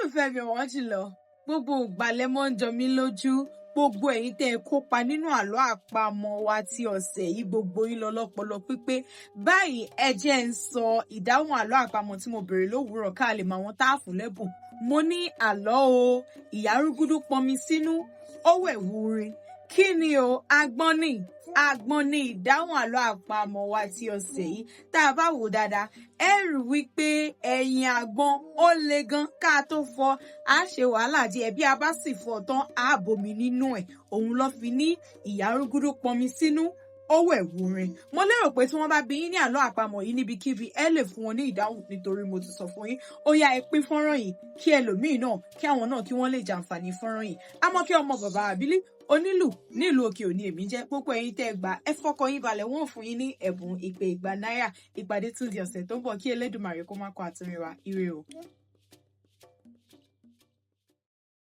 olólùfẹ́ mi wọ́n jùlọ gbogbo ìgbàlẹ̀ mọ́ ń jọ mí lójú gbogbo ẹ̀yin tẹ́ ẹ kópa nínú àlọ́ àpamọ̀ wa ti ọ̀sẹ̀ yìí gbogbo yín lọ lọ́pọlọ pípé báyìí ẹ jẹ́ ń sọ ìdáhùn àlọ́ àpamọ̀ tí mo béèrè lówùúrọ̀ ká lè mọ àwọn tá a fún lẹ́bùn mo ní àlọ́ o ìyá arúgúdú pọnmi sínú ó wẹ̀wù rin kí ni o agbọ́n ní ìdáhùn àlọ́ àpamọ̀ wa ti ọ̀sẹ̀ yìí tá a bá wò dáadáa ẹ rí wípé ẹ̀yìn àgbọn ó le gan ká tó fọ á ṣe wàhálà díẹ̀ bí a bá sì fọ tán á bomi nínú ẹ̀ òun ló fi ní ìyá arúgúdú pọnmi sínú ó wẹ̀wù rin mo lérò pé tí wọ́n bá bi yín ní àlọ́ àpamọ̀ yìí níbikíbi ẹ lè fún wọn ní ìdáhùn nítorí mo ti sọ fún yín ó yá ẹ pín fọ́nrán yìí kí ẹlòmíì náà kí àwọn náà kí wọ́n lè jàǹfààní fọ́nrán yìí àmọ́ kí ọmọ bàbá àbílí onílù nílùú òkè òní èmi jẹ́ pópó ẹ̀yin tẹ́ gbà ẹ fọkàn yín balẹ̀ wọ́n fún yín ní ẹ̀bùn ìpè 200 náírà ìpàdé tún di ọ̀sẹ̀ tó ń bọ̀ kí Elédùmarè kó má kọ àtúnrìn wa ire o.